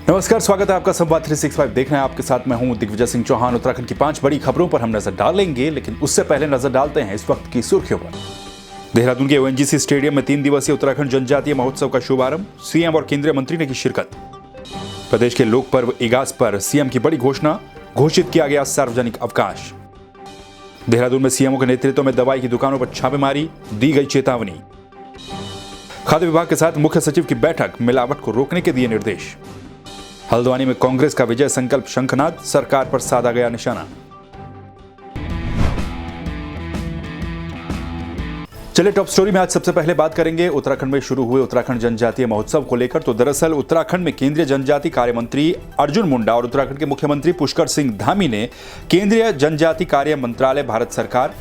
नमस्कार, स्वागत है आपका संवाद 365 देख रहे हैं। आपके साथ मैं हूं दिग्विजय सिंह चौहान। उत्तराखंड की 5 बड़ी खबरों पर हम नजर डालेंगे, लेकिन उससे पहले नजर डालते हैं इस वक्त की सुर्खियों पर। देहरादून के ओएनजीसी स्टेडियम में 3 दिवसीय उत्तराखंड जनजातीय महोत्सव का शुभारंभ, सीएम और केंद्रीय मंत्री ने की शिरकत। प्रदेश के लोक पर्व इगास पर सीएम की बड़ी घोषणा, घोषित किया गया सार्वजनिक अवकाश। देहरादून में सीएमओ के नेतृत्व में दवाई की दुकानों पर छापेमारी, दी गई चेतावनी। खाद्य विभाग के साथ मुख्य सचिव की बैठक, मिलावट को रोकने के दिए निर्देश। हल्द्वानी में कांग्रेस का विजय संकल्प शंखनाद, सरकार पर साधा गया निशाना। चलिए टॉप स्टोरी में आज सबसे पहले बात करेंगे उत्तराखंड में शुरू हुए उत्तराखंड जनजातीय महोत्सव को लेकर। तो दरअसल उत्तराखंड में केंद्रीय जनजाति कार्य मंत्री अर्जुन मुंडा और उत्तराखंड के मुख्यमंत्री पुष्कर सिंह धामी ने केंद्रीय जनजाति कार्य मंत्रालय, भारत सरकार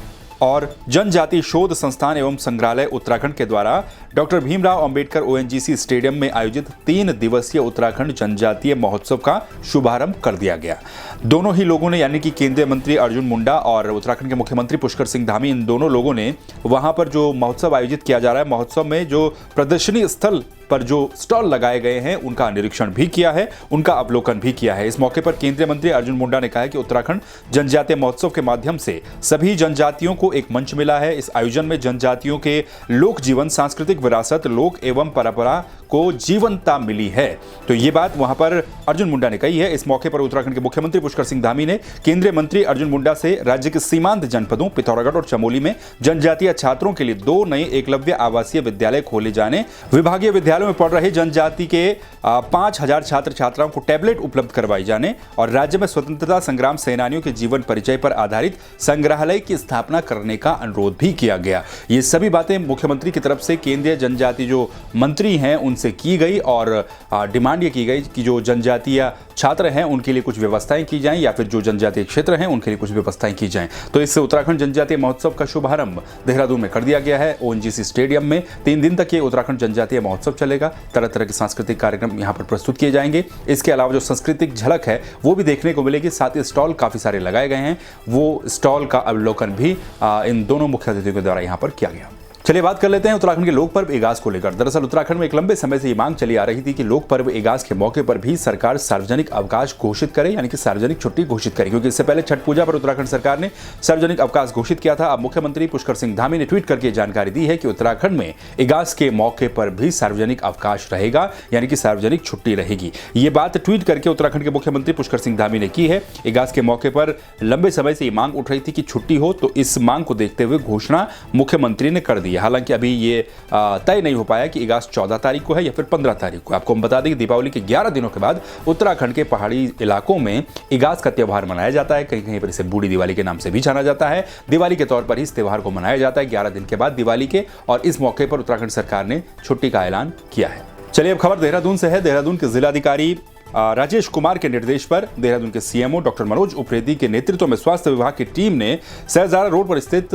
और जनजाति शोध संस्थान एवं संग्रहालय उत्तराखंड के द्वारा doctor Bhimrao Ambedkar ONGC stadium में आयोजित 3 दिवसीय उत्तराखंड जनजातीय महोत्सव का शुभारंभ कर दिया गया। दोनों ही लोगों ने, यानी कि केंद्रीय मंत्री अर्जुन मुंडा और उत्तराखंड के मुख्यमंत्री पुष्कर सिंह धामी, इन दोनों लोगों ने वहां पर जो महोत्सव आयोजित किया जा रहा है, महोत्सव में जो प्रदर्शनी स्थल पर जो स्टॉल लगाए गए हैं उनका निरीक्षण भी किया है, उनका अवलोकन भी किया है। इस मौके पर केंद्रीय मंत्री अर्जुन मुंडा ने कहा कि उत्तराखंड जनजातीय महोत्सव के माध्यम से सभी जनजातियों को एक मंच मिला है। इस आयोजन में जनजातियों के लोक जीवन, सांस्कृतिक विरासत, लोक एवं परंपरा को जीवंतता मिली है। तो ये बात वहां पर अर्जुन मुंडा ने कही है। इस मौके पर उत्तराखंड के मुख्यमंत्री पुष्कर सिंह धामी ने केंद्रीय मंत्री अर्जुन मुंडा से राज्य के सीमांत जनपदों पिथौरागढ़ और चमोली में जनजातीय छात्रों के लिए 2 नए एकलव्य आवासीय विद्यालय खोले जाने, विभागीय विद्यालयों में पढ़ रहे जनजाति के 5000 छात्र छात्राओं को टैबलेट उपलब्ध करवाई जाने और राज्य में स्वतंत्रता संग्राम सेनानियों के जीवन परिचय पर आधारित संग्रहालय की स्थापना करने का अनुरोध भी किया गया। ये सभी बातें मुख्यमंत्री की तरफ से केंद्रीय जनजाति जो मंत्री हैं उनसे की गई और डिमांड ये की गई कि जो जनजातीय छात्र हैं उनके लिए कुछ व्यवस्थाएं की जाएं या फिर जो जनजातीय क्षेत्र हैं उनके लिए कुछ व्यवस्थाएं की जाएं। तो इस उत्तराखंड जनजातीय महोत्सव का शुभारंभ देहरादून में कर दिया गया है। ओएनजीसी स्टेडियम में 3 दिन तक ये उत्तराखंड जनजातीय महोत्सव चलेगा। तरह तरह के सांस्कृतिक कार्यक्रम यहाँ पर प्रस्तुत किए जाएंगे। इसके अलावा जो सांस्कृतिक झलक है वो भी देखने को मिलेगी। साथ ही स्टॉल काफी सारे लगाए गए हैं, वो स्टॉल का अवलोकन भी इन दोनों मुख्य अतिथियों के द्वारा यहाँ पर किया गया। चलिए बात कर लेते हैं उत्तराखंड के लोक पर्व इगास को लेकर। दरअसल उत्तराखंड में एक लंबे समय से ये मांग चली आ रही थी कि लोक पर्व इगास के मौके पर भी सरकार सार्वजनिक अवकाश घोषित करे, यानी कि सार्वजनिक छुट्टी घोषित करे, क्योंकि इससे पहले छठ पूजा पर उत्तराखंड सरकार ने सार्वजनिक अवकाश घोषित किया था। अब मुख्यमंत्री पुष्कर सिंह धामी ने ट्वीट करके जानकारी दी है कि उत्तराखंड में इगास के मौके पर भी सार्वजनिक अवकाश रहेगा, यानी कि सार्वजनिक छुट्टी रहेगी। ये बात ट्वीट करके उत्तराखंड के मुख्यमंत्री पुष्कर सिंह धामी ने की है। इगास के मौके पर लंबे समय से ये मांग उठ रही थी कि छुट्टी हो, तो इस मांग को देखते हुए घोषणा मुख्यमंत्री ने कर दी है। हालांकि अभी ये तय नहीं हो पाया कि इगास 14 तारीख को है या फिर 15 तारीख को। आपको हम बता दें कि दीपावली के 11 दिनों के बाद उत्तराखंड के पहाड़ी इलाकों में इगास का त्यौहार मनाया जाता है। कहीं कहीं पर इसे बूढ़ी दिवाली के नाम से भी जाना जाता है। दिवाली के तौर पर इस त्यौहार को मनाया जाता है 11 दिन के बाद दिवाली के, और इस मौके पर उत्तराखंड सरकार ने छुट्टी का ऐलान किया है। चलिए अब खबर देहरादून से है। देहरादून के जिलाधिकारी राजेश कुमार के निर्देश पर देहरादून के सीएमओ डॉक्टर मनोज उप्रेती के नेतृत्व में स्वास्थ्य विभाग की टीम ने सहजारा रोड पर स्थित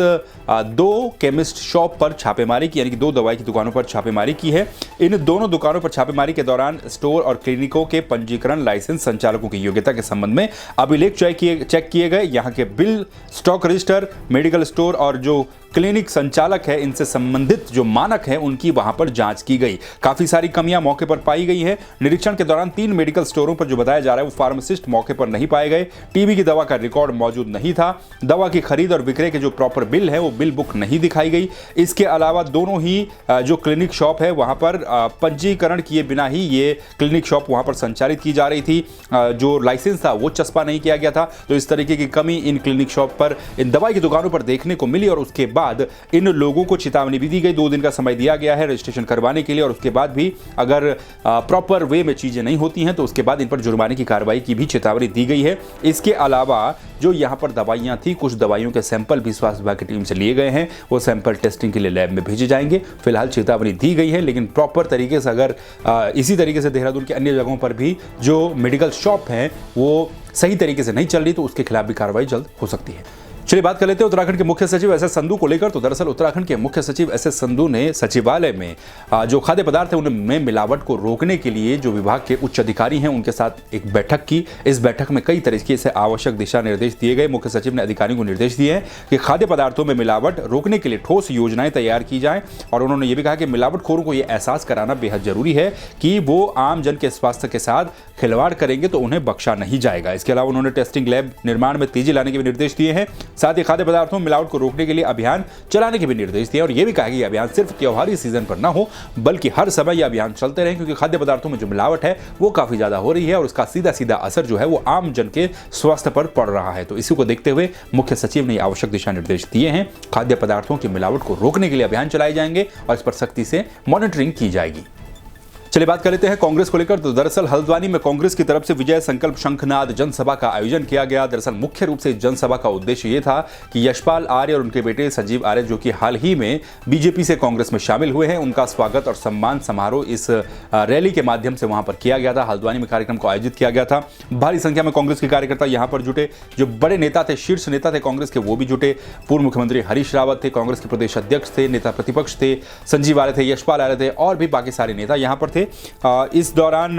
2 केमिस्ट शॉप पर छापेमारी की, यानी कि 2 दवाई की दुकानों पर छापेमारी की है। इन दोनों दुकानों पर छापेमारी के दौरान स्टोर और क्लिनिकों के पंजीकरण, लाइसेंस, संचालकों की योग्यता के संबंध में अभिलेख चेक किए गए। यहाँ के bill, stock register, medical store और जो क्लिनिक संचालक है, इनसे संबंधित जो मानक है उनकी वहां पर जांच की गई। काफी सारी कमियां मौके पर पाई गई है। निरीक्षण के दौरान 3 मेडिकल स्टोरों पर जो बताया जा रहा है वो फार्मासिस्ट मौके पर नहीं पाए गए। टीबी की दवा का रिकॉर्ड मौजूद नहीं था। दवा की खरीद और विक्रय के जो प्रॉपर बिल है वो बिल बुक नहीं दिखाई गई। इसके अलावा दोनों ही जो क्लिनिक शॉप है वहां पर पंजीकरण किए बिना ही ये क्लिनिक शॉप वहां पर संचालित की जा रही थी। जो लाइसेंस था वो चस्पा नहीं किया गया था। तो इस तरीके की कमी इन क्लिनिक शॉप पर, इन दवाई की दुकानों पर देखने को मिली और उसके बाद इन लोगों को चेतावनी भी दी गई। 2 दिन का समय दिया गया है रजिस्ट्रेशन करवाने के लिए, और उसके बाद भी अगर प्रॉपर वे में चीजें नहीं होती हैं तो उसके बाद इन पर जुर्माने की कार्रवाई की भी चेतावनी दी गई है। इसके अलावा जो यहां पर दवाइयां थी, कुछ दवाइयों के सैंपल भी स्वास्थ्य विभाग की टीम से लिए गए हैं, वो सैंपल टेस्टिंग के लिए लैब में भेजे जाएंगे। फिलहाल चेतावनी दी गई है, लेकिन प्रॉपर तरीके से अगर इसी तरीके से देहरादून के अन्य जगहों पर भी जो मेडिकल शॉप हैं वो सही तरीके से नहीं चल रही तो उसके खिलाफ भी कार्रवाई जल्द हो सकती है। चलिए बात कर लेते हैं उत्तराखंड के मुख्य सचिव एस एस संधू को लेकर। तो दरअसल उत्तराखंड के मुख्य सचिव एस एस संधू ने सचिवालय में जो खाद्य पदार्थ है उनमें मिलावट को रोकने के लिए जो विभाग के उच्च अधिकारी हैं उनके साथ एक बैठक की। इस बैठक में कई तरीके से आवश्यक दिशा निर्देश दिए गए। मुख्य सचिव ने अधिकारियों को निर्देश दिए हैं कि खाद्य पदार्थों में मिलावट रोकने के लिए ठोस योजनाएं तैयार की जाएं और उन्होंने ये भी कहा कि मिलावटखोरों को यह एहसास कराना बेहद जरूरी है कि वो आम जन के स्वास्थ्य के साथ खिलवाड़ करेंगे तो उन्हें बख्शा नहीं जाएगा। इसके अलावा उन्होंने टेस्टिंग लैब निर्माण में तेजी लाने के भी निर्देश दिए हैं। साथ ही खाद्य पदार्थों में मिलावट को रोकने के लिए अभियान चलाने के भी निर्देश दिए और यह भी कहा कि यह अभियान सिर्फ त्योहारी सीजन पर ना हो बल्कि हर समय यह अभियान चलते रहे, क्योंकि खाद्य पदार्थों में जो मिलावट है वो काफी ज्यादा हो रही है और उसका सीधा सीधा असर जो है वो आम जन के स्वास्थ्य पर पड़ रहा है। तो इसी को देखते हुए मुख्य सचिव ने आवश्यक दिशा निर्देश दिए हैं। खाद्य पदार्थों की मिलावट को रोकने के लिए अभियान चलाए जाएंगे और इस पर सख्ती से मॉनिटरिंग की जाएगी। चलिए बात कर लेते हैं कांग्रेस को लेकर। तो दरअसल हल्द्वानी में कांग्रेस की तरफ से विजय संकल्प शंखनाद जनसभा का आयोजन किया गया। दरअसल मुख्य रूप से इस जनसभा का उद्देश्य ये था कि यशपाल आर्य और उनके बेटे संजीव आर्य जो कि हाल ही में बीजेपी से कांग्रेस में शामिल हुए हैं, उनका स्वागत और सम्मान समारोह इस रैली के माध्यम से वहां पर किया गया था। हल्द्वानी में कार्यक्रम को आयोजित किया गया था। भारी संख्या में कांग्रेस के कार्यकर्ता यहां पर जुटे। जो बड़े नेता थे, शीर्ष नेता थे कांग्रेस के, वो भी जुटे। पूर्व मुख्यमंत्री हरीश रावत थे, कांग्रेस के प्रदेश अध्यक्ष थे, नेता प्रतिपक्ष थे, संजीव आर्य थे, यशपाल आर्य थे और भी बाकी सारे नेता यहां पर थे। इस दौरान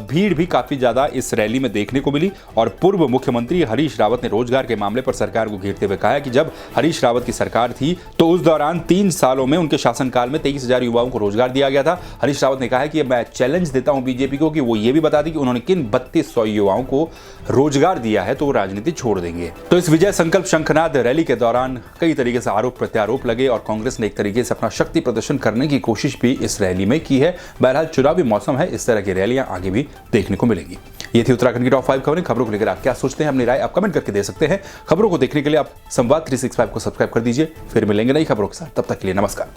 भीड़ भी काफी ज्यादा इस रैली में देखने को मिली और पूर्व मुख्यमंत्री हरीश रावत ने रोजगार के मामले पर सरकार को घेरते हुए कहा कि जब हरीश रावत की सरकार थी तो उस दौरान 3 सालों में उनके शासनकाल में 23,000 युवाओं को रोजगार दिया गया था। हरीश रावत ने कहा है कि मैं चैलेंज देता हूं बीजेपी को कि वो ये भी बता दी कि उन्होंने किन 3200 युवाओं को रोजगार दिया है तो वो राजनीति छोड़ देंगे। तो इस विजय संकल्प शंखनाद रैली के दौरान कई तरीके से आरोप प्रत्यारोप लगे और कांग्रेस ने एक तरीके से अपना शक्ति प्रदर्शन करने की कोशिश भी इस रैली में की है। बहरहाल चुनावी मौसम है, इस तरह की रैलियां आगे भी देखने को मिलेंगी। ये थी उत्तराखंड की टॉप 5 खबरें। खबरों को लेकर आप क्या सोचते हैं, अपनी राय आप कमेंट करके दे सकते हैं। खबरों को देखने के लिए आप संवाद 365 को सब्सक्राइब कर दीजिए। फिर मिलेंगे नई खबरों के साथ, तब तक के लिए नमस्कार।